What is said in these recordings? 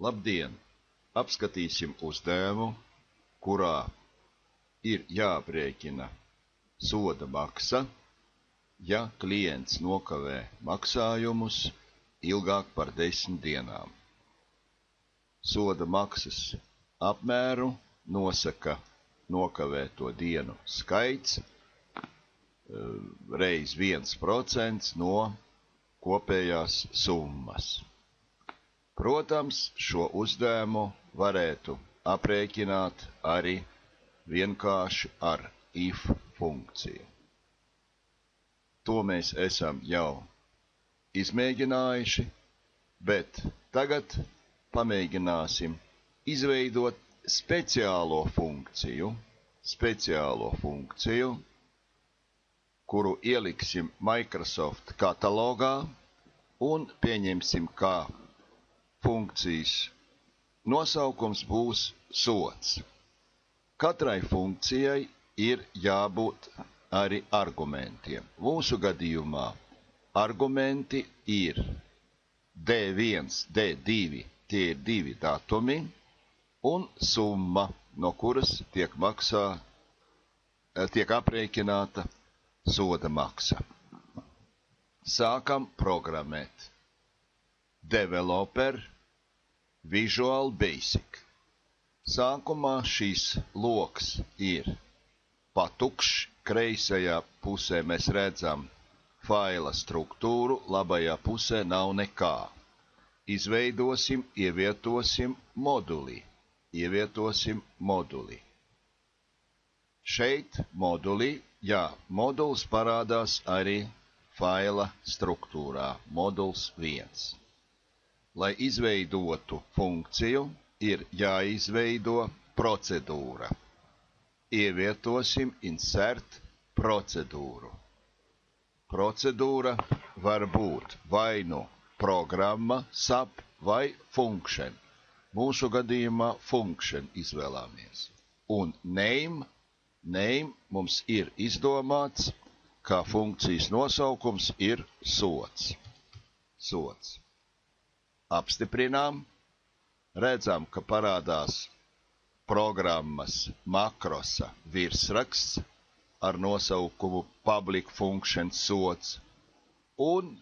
Labdien! Apskatīsim uzdevumu, kurā ir jāaprēķina soda maksa, ja klients nokavē maksājumus ilgāk par 10 dienām. Soda maksas apmēru nosaka nokavēto dienu skaits reiz 1% no kopējās summas. Protams, šo uzdevumu varētu aprēķināt arī vienkārši ar if funkciju. To mēs esam jau izmēģinājuši, bet tagad pamēģināsim izveidot speciālo funkciju, kuru ieliksim Microsoft katalogā un pieņemsim, kā funkcijas nosaukums būs sods. Katrai funkcijai ir jābūt arī argumentiem. Mūsu gadījumā argumenti ir D1, D2, tie ir 2 datumi, un summa, no kuras tiek aprēķināta soda maksa. Sākam programmēt. Developer, Visual Basic. Sākumā šīs loks ir patukšs, kreisajā pusē mēs redzam faila struktūru, labajā pusē nav nekā. Izveidosim, ievietosim moduli. Šeit moduls parādās arī faila struktūrā, moduls 1. Lai izveidotu funkciju, ir jāizveido procedūra. Ievietosim insert procedūru. Procedūra var būt vai nu programma, SAP vai function. Mūsu gadījumā function izvēlāmies. Un name mums ir izdomāts, kā funkcijas nosaukums ir sods. Apstiprinām, redzam, ka parādās programmas makrosa virsraksts ar nosaukumu public function sods, un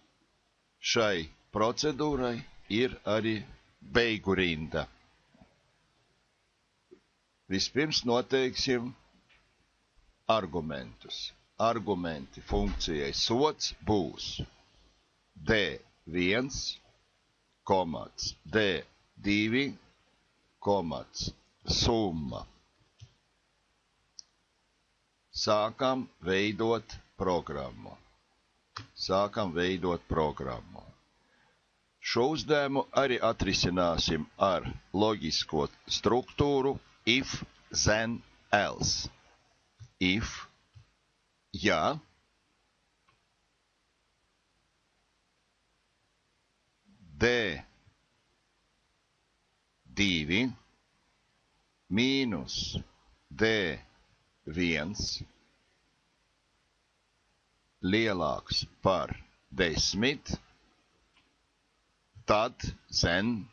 šai procedūrai ir arī beigu rinda. Vispirms noteiksim argumentus. Argumenti funkcijai sods būs D1, D2, summa. Sākam veidot programmu. Šo uzdevumu arī atrisināsim ar loģisko struktūru if, then, else. If, ja D2 mīnus D1 lielāks par 10, tad then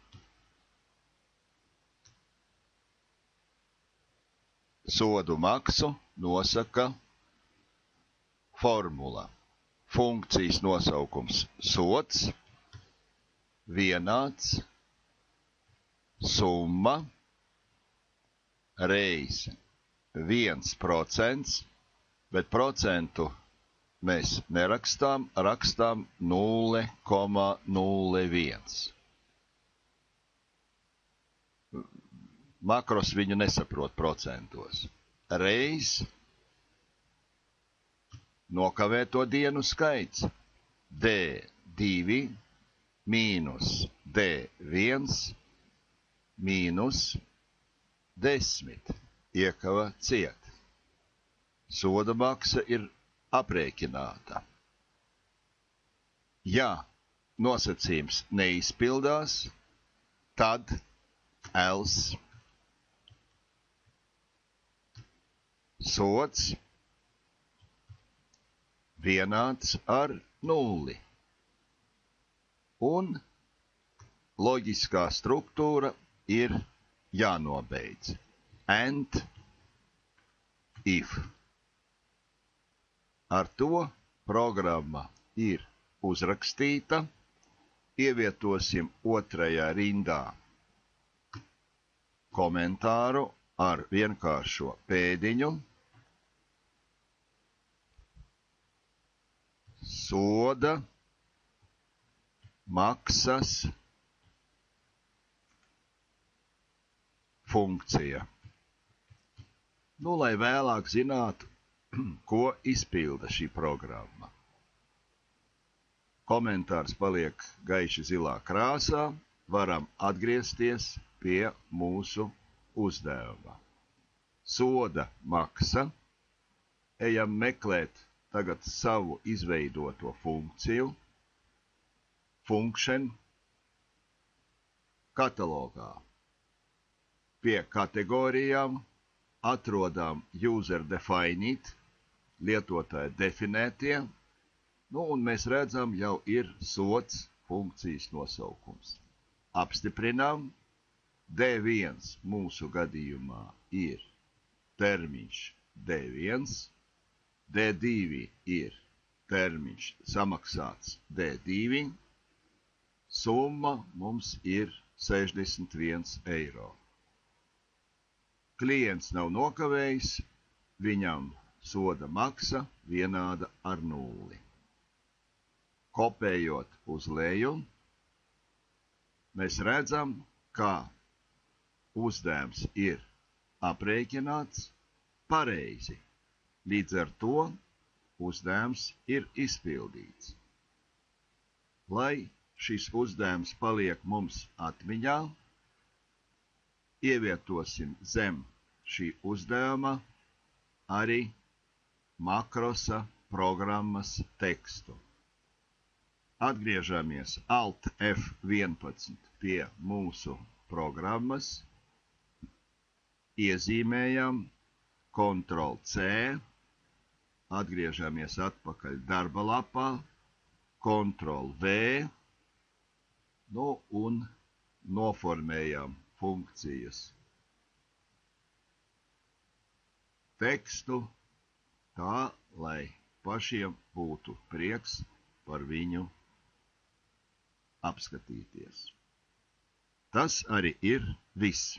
sodu maksu nosaka formula. Funkcijas nosaukums sods vienāds summa reiz 1%, bet procentu mēs nerakstām, rakstām 0,01. Makros viņu nesaprot procentos. Reiz nokavēto dienu skaits D2 mīnus D1 mīnus 10. Iekava ciet. Soda maksa ir aprēķināta. Ja nosacījums neizpildās, tad else sods vienāds ar 0. Un loģiskā struktūra ir jānobeidz. And, if. Ar to programma ir uzrakstīta. Ievietosim otrajā rindā komentāru ar vienkāršo pēdiņu. Soda maksas funkcija. Lai vēlāk zinātu, ko izpilda šī programma. Komentārs paliek gaiši zilā krāsā, varam atgriezties pie mūsu uzdevuma. Soda maksa. Ejam meklēt tagad savu izveidoto funkciju. Function katalogā. Pie kategorijām atrodam user defined, lietotāja definētie, un mēs redzam, jau ir sods funkcijas nosaukums. Apstiprinām. D1 mūsu gadījumā ir termiņš D1, D2 ir termiņš samaksāts D2, summa mums ir 61 eiro. Klients nav nokavējis, viņam soda maksa vienāda ar 0. Kopējot uz leju, mēs redzam, ka uzdevums ir aprēķināts pareizi. Līdz ar to uzdevums ir izpildīts. Lai šis uzdevums paliek mums atmiņā, ievietosim zem šī uzdevuma arī makrosa programmas tekstu. Atgriežamies Alt F11 pie mūsu programmas, iezīmējam Ctrl C, atgriežamies atpakaļ darba lapā, Ctrl V, un noformējam funkcijas tekstu tā, lai pašiem būtu prieks par viņu apskatīties. Tas arī ir viss.